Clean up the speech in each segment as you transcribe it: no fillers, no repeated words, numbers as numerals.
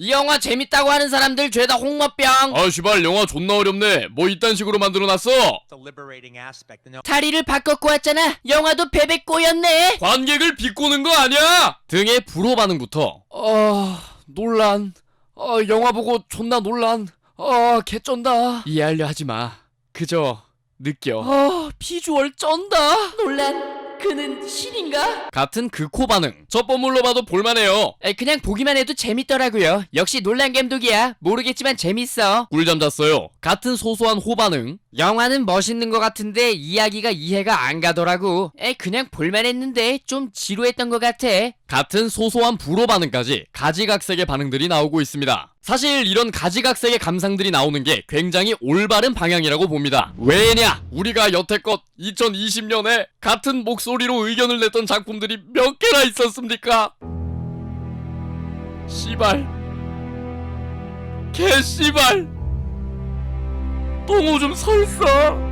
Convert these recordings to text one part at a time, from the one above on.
이 영화 재밌다고 하는 사람들 죄다 홍모병. 아 시발 영화 존나 어렵네. 뭐 이딴 식으로 만들어놨어? 다리를 바꿔고 왔잖아. 영화도 베베 꼬였네. 관객을 비꼬는 거 아니야? 등의 불호 반응부터 논란. 영화 보고 존나 논란. 개쩐다. 이해하려 하지마. 그저 느껴. 비주얼 쩐다. 논란. 그는 신인가? 같은 극호 반응. 첫 번물로 봐도 볼만해요. 그냥 보기만 해도 재밌더라고요. 역시 논란 감독이야. 모르겠지만 재밌어. 꿀잠 잤어요. 같은 소소한 호 반응. 영화는 멋있는 것 같은데 이야기가 이해가 안 가더라고. 그냥 볼만했는데 좀 지루했던 것 같아. 같은 소소한 불호 반응까지 가지각색의 반응들이 나오고 있습니다. 사실 이런 가지각색의 감상들이 나오는 게 굉장히 올바른 방향이라고 봅니다. 왜냐? 우리가 여태껏 2020년에 같은 목소리로 의견을 냈던 작품들이 몇 개나 있었습니까? 씨발. 개씨발. 똥오줌 설사.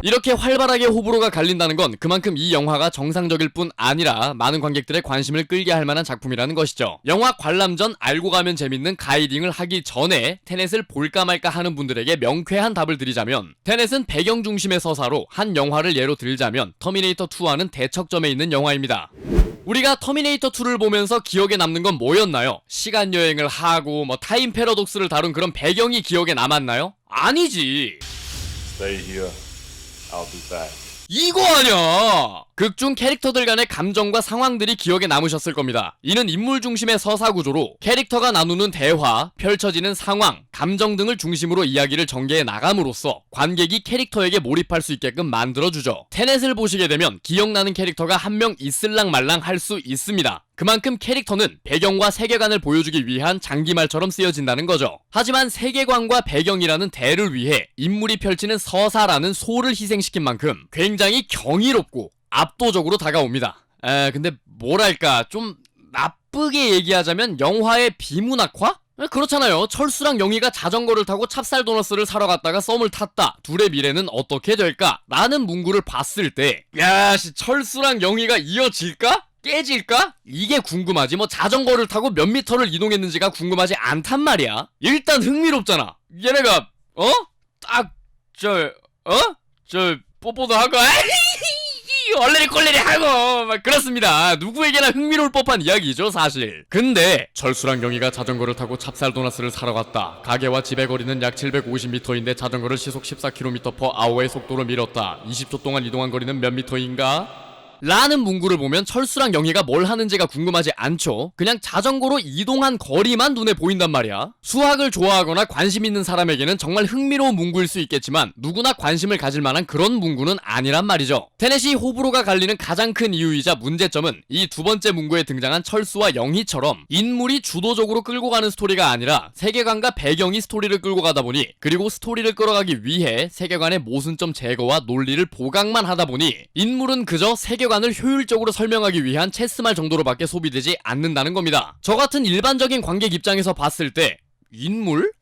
이렇게 활발하게 호불호가 갈린다는 건 그만큼 이 영화가 정상적일 뿐 아니라 많은 관객들의 관심을 끌게 할 만한 작품이라는 것이죠. 영화 관람 전 알고 가면 재밌는 가이딩을 하기 전에 테넷을 볼까 말까 하는 분들에게 명쾌한 답을 드리자면, 테넷은 배경 중심의 서사로 한 영화를 예로 들자면 터미네이터 2와는 대척점에 있는 영화입니다. 우리가 터미네이터 2를 보면서 기억에 남는 건 뭐였나요? 시간여행을 하고 타임 패러독스를 다룬 그런 배경이 기억에 남았나요? 아니지. Stay here. I'll be back. 이거 아냐! 극중 캐릭터들 간의 감정과 상황들이 기억에 남으셨을 겁니다. 이는 인물 중심의 서사 구조로 캐릭터가 나누는 대화, 펼쳐지는 상황, 감정 등을 중심으로 이야기를 전개해 나감으로써 관객이 캐릭터에게 몰입할 수 있게끔 만들어주죠. 테넷을 보시게 되면 기억나는 캐릭터가 한 명 있을랑 말랑 할 수 있습니다. 그만큼 캐릭터는 배경과 세계관을 보여주기 위한 장기말처럼 쓰여진다는 거죠. 하지만 세계관과 배경이라는 대를 위해 인물이 펼치는 서사라는 소를 희생시킨 만큼 굉장히 경이롭고 압도적으로 다가옵니다. 근데 뭐랄까 좀 나쁘게 얘기하자면 영화의 비문학화? 그렇잖아요. 철수랑 영희가 자전거를 타고 찹쌀 도너스를 사러 갔다가 썸을 탔다. 둘의 미래는 어떻게 될까? 라는 문구를 봤을 때 야씨 철수랑 영희가 이어질까? 깨질까? 이게 궁금하지. 자전거를 타고 몇 미터를 이동했는지가 궁금하지 않단 말이야. 일단 흥미롭잖아. 얘네가 뽀뽀도 하고 얼레리 꼴레리 하고 그렇습니다. 누구에게나 흥미로울 법한 이야기죠 사실. 근데 철수랑 영희가 자전거를 타고 찹쌀 도너스를 사러 갔다. 가게와 집의 거리는 약 750m인데 자전거를 시속 14km/h의 속도로 밀었다. 20초 동안 이동한 거리는 몇 미터인가? 라는 문구를 보면 철수랑 영희가 뭘 하는지가 궁금하지 않죠. 그냥 자전거로 이동한 거리만 눈에 보인단 말이야. 수학을 좋아하거나 관심 있는 사람에게는 정말 흥미로운 문구일 수 있겠지만 누구나 관심을 가질 만한 그런 문구는 아니란 말이죠. 테넷이 호불호가 갈리는 가장 큰 이유이자 문제점은 이 두 번째 문구에 등장한 철수와 영희처럼 인물이 주도적으로 끌고 가는 스토리가 아니라 세계관과 배경이 스토리를 끌고 가다 보니, 그리고 스토리를 끌어가기 위해 세계관의 모순점 제거와 논리를 보강만 하다 보니 인물은 그저 세계관을 효율적으로 설명하기 위한 체스말 정도로밖에 소비되지 않는다는 겁니다. 저 같은 일반적인 관객 입장에서 봤을 때 인물?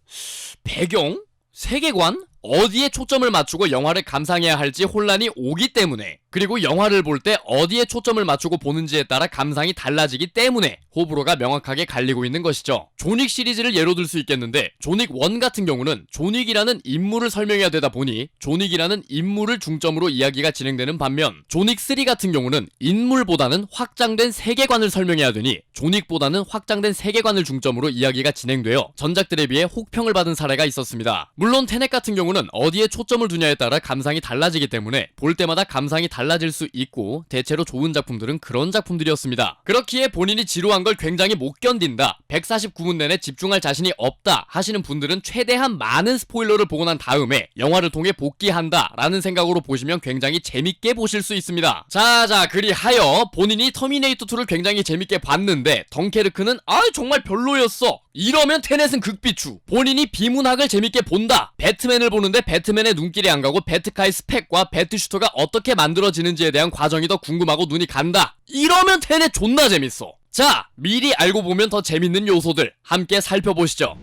배경? 세계관? 어디에 초점을 맞추고 영화를 감상해야 할지 혼란이 오기 때문에, 그리고 영화를 볼 때 어디에 초점을 맞추고 보는지에 따라 감상이 달라지기 때문에 호불호가 명확하게 갈리고 있는 것이죠. 존윅 시리즈를 예로 들 수 있겠는데 존윅 1 같은 경우는 존윅이라는 인물을 설명해야 되다 보니 존윅이라는 인물을 중점으로 이야기가 진행되는 반면, 존윅 3 같은 경우는 인물보다는 확장된 세계관을 설명해야 되니 존윅보다는 확장된 세계관을 중점으로 이야기가 진행되어 전작들에 비해 혹평을 받은 사례가 있었습니다. 물론 테넷 같은 경우는 어디에 초점을 두냐에 따라 감상이 달라지기 때문에 볼 때마다 감상이 달라질 수 있고, 대체로 좋은 작품들은 그런 작품들이었습니다. 그렇기에 본인이 지루한 걸 굉장히 못 견딘다, 149분 내내 집중할 자신이 없다 하시는 분들은 최대한 많은 스포일러를 보고 난 다음에 영화를 통해 복귀한다 라는 생각으로 보시면 굉장히 재밌게 보실 수 있습니다. 자 그리하여 본인이 터미네이터 2를 굉장히 재밌게 봤는데 덩케르크는 정말 별로였어, 이러면 테넷은 극비추. 본인이 비문학을 재밌게 본다, 배트맨을 보는데 배트맨의 눈길이 안 가고 배트카의 스펙과 배트슈터가 어떻게 만들어지는지에 대한 과정이 더 궁금하고 눈이 간다, 이러면 테넷 존나 재밌어. 자, 미리 알고 보면 더 재밌는 요소들 함께 살펴보시죠.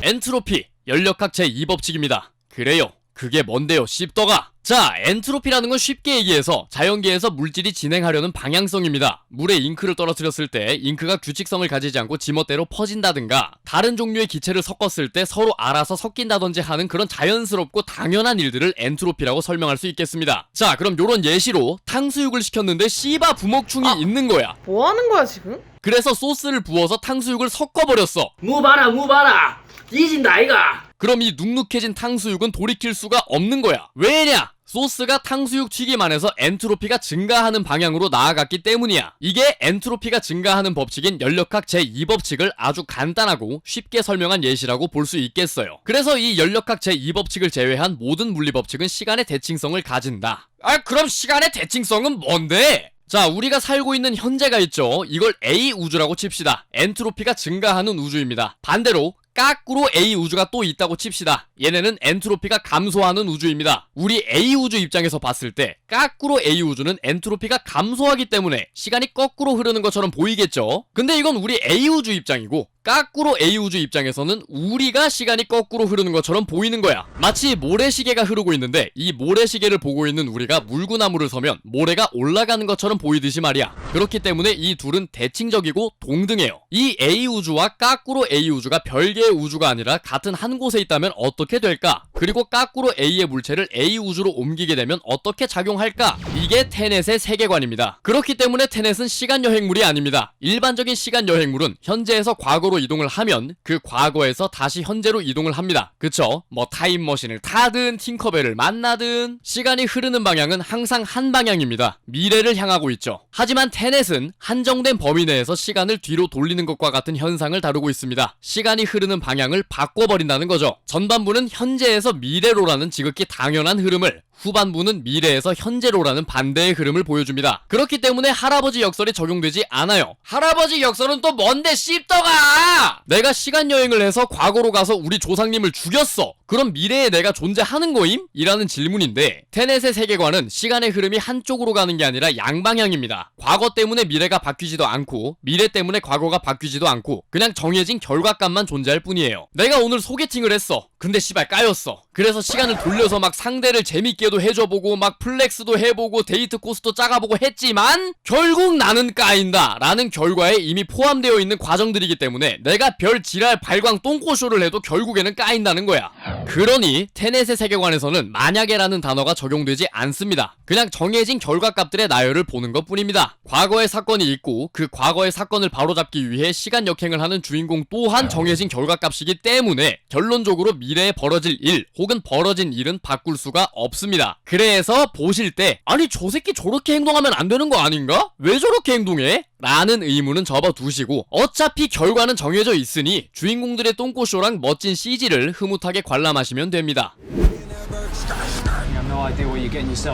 엔트로피, 연력학 제2법칙입니다. 그래요, 그게 뭔데요, 씹더가? 자, 엔트로피라는 건 쉽게 얘기해서 자연계에서 물질이 진행하려는 방향성입니다. 물에 잉크를 떨어뜨렸을 때 잉크가 규칙성을 가지지 않고 지멋대로 퍼진다든가 다른 종류의 기체를 섞었을 때 서로 알아서 섞인다든지 하는 그런 자연스럽고 당연한 일들을 엔트로피라고 설명할 수 있겠습니다. 자, 그럼 요런 예시로 탕수육을 시켰는데 씨바 부먹충이 있는 거야. 뭐 하는 거야 지금? 그래서 소스를 부어서 탕수육을 섞어버렸어. 무 봐라 뒤진다 아이가. 그럼 이 눅눅해진 탕수육은 돌이킬 수가 없는 거야. 왜냐? 소스가 탕수육 튀김 안에서 엔트로피가 증가하는 방향으로 나아갔기 때문이야. 이게 엔트로피가 증가하는 법칙인 연력학 제2법칙을 아주 간단하고 쉽게 설명한 예시라고 볼 수 있겠어요. 그래서 이 연력학 제2법칙을 제외한 모든 물리법칙은 시간의 대칭성을 가진다. 그럼 시간의 대칭성은 뭔데? 자, 우리가 살고 있는 현재가 있죠. 이걸 A 우주라고 칩시다. 엔트로피가 증가하는 우주입니다. 반대로 까꾸로 A 우주가 또 있다고 칩시다. 얘네는 엔트로피가 감소하는 우주입니다. 우리 A 우주 입장에서 봤을 때 까꾸로 A 우주는 엔트로피가 감소하기 때문에 시간이 거꾸로 흐르는 것처럼 보이겠죠. 근데 이건 우리 A 우주 입장이고 까꾸로 A 우주 입장에서는 우리가 시간이 거꾸로 흐르는 것처럼 보이는 거야. 마치 모래시계가 흐르고 있는데 이 모래시계를 보고 있는 우리가 물구나무를 서면 모래가 올라가는 것처럼 보이듯이 말이야. 그렇기 때문에 이 둘은 대칭적이고 동등해요. 이 A 우주와 까꾸로 A 우주가 별개의 우주가 아니라 같은 한 곳에 있다면 어떻게 될까? 그리고 까꾸로 A의 물체를 A 우주로 옮기게 되면 어떻게 작용할까? 이게 테넷의 세계관입니다. 그렇기 때문에 테넷은 시간여행물이 아닙니다. 일반적인 시간여행물은 현재에서 과거로 이동을 하면 그 과거에서 다시 현재로 이동을 합니다. 그쵸? 뭐 타임머신을 타든 팅커벨을 만나든 시간이 흐르는 방향은 항상 한 방향입니다. 미래를 향하고 있죠. 하지만 테넷은 한정된 범위 내에서 시간을 뒤로 돌리는 것과 같은 현상을 다루고 있습니다. 시간이 흐르는 방향을 바꿔버린다는 거죠. 전반부는 현재에서 미래로라는 지극히 당연한 흐름을, 후반부는 미래에서 현재로라는 반대의 흐름을 보여줍니다. 그렇기 때문에 할아버지 역설이 적용되지 않아요. 할아버지 역설은 또 뭔데 씹더가! 내가 시간여행을 해서 과거로 가서 우리 조상님을 죽였어. 그럼 미래에 내가 존재하는 거임? 이라는 질문인데 테넷의 세계관은 시간의 흐름이 한쪽으로 가는 게 아니라 양방향입니다. 과거 때문에 미래가 바뀌지도 않고 미래 때문에 과거가 바뀌지도 않고 그냥 정해진 결과값만 존재할 뿐이에요. 내가 오늘 소개팅을 했어. 근데 씨발 까였어. 그래서 시간을 돌려서 막 상대를 재밌게도 해줘보고 막 플렉스도 해보고 데이트 코스도 짜가보고 했지만 결국 나는 까인다 라는 결과에 이미 포함되어 있는 과정들이기 때문에 내가 별 지랄 발광 똥꼬쇼를 해도 결국에는 까인다는 거야. 그러니 테넷의 세계관에서는 만약에라는 단어가 적용되지 않습니다. 그냥 정해진 결과값들의 나열을 보는 것 뿐입니다. 과거의 사건이 있고 그 과거의 사건을 바로잡기 위해 시간 역행을 하는 주인공 또한 정해진 결과값이기 때문에 결론적으로 미래에 벌어질 일 혹은 벌어진 일은 바꿀 수가 없습니다. 그래서 보실 때 아니 저 새끼 저렇게 행동하면 안 되는 거 아닌가? 왜 저렇게 행동해? 라는 의문은 접어두시고 어차피 결과는 정해져 있으니 주인공들의 똥꼬쇼랑 멋진 CG를 흐뭇하게 관람하시면 됩니다.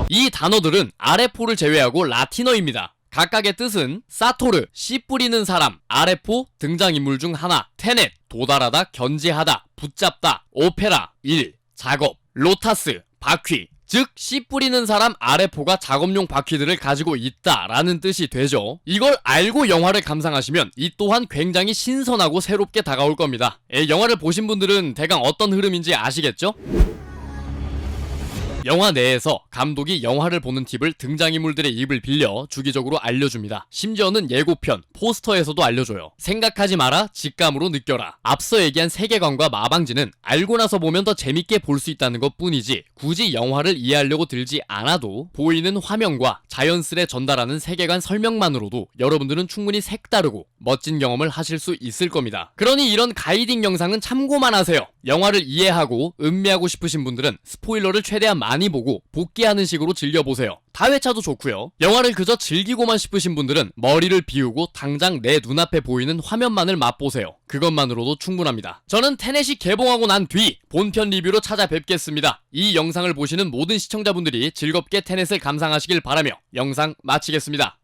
이 단어들은 아레포를 제외하고 라틴어입니다. 각각의 뜻은 사토르, 씨 뿌리는 사람, 아레포, 등장인물 중 하나, 테넷, 도달하다, 견제하다, 붙잡다, 오페라, 일, 작업, 로타스, 바퀴, 즉 씨 뿌리는 사람 아레포가 작업용 바퀴들을 가지고 있다라는 뜻이 되죠. 이걸 알고 영화를 감상하시면 이 또한 굉장히 신선하고 새롭게 다가올 겁니다. 영화를 보신 분들은 대강 어떤 흐름인지 아시겠죠? 영화 내에서 감독이 영화를 보는 팁을 등장인물들의 입을 빌려 주기적으로 알려줍니다. 심지어는 예고편, 포스터에서도 알려줘요. 생각하지 마라, 직감으로 느껴라. 앞서 얘기한 세계관과 마방지는 알고 나서 보면 더 재밌게 볼 수 있다는 것 뿐이지 굳이 영화를 이해하려고 들지 않아도 보이는 화면과 자연스레 전달하는 세계관 설명만으로도 여러분들은 충분히 색다르고 멋진 경험을 하실 수 있을 겁니다. 그러니 이런 가이딩 영상은 참고만 하세요. 영화를 이해하고 음미하고 싶으신 분들은 스포일러를 최대한 많이 보고 복귀하는 식으로 즐겨보세요. 다회차도 좋고요. 영화를 그저 즐기고만 싶으신 분들은 머리를 비우고 당장 내 눈앞에 보이는 화면만을 맛보세요. 그것만으로도 충분합니다. 저는 테넷이 개봉하고 난 뒤 본편 리뷰로 찾아뵙겠습니다. 이 영상을 보시는 모든 시청자분들이 즐겁게 테넷을 감상하시길 바라며 영상 마치겠습니다.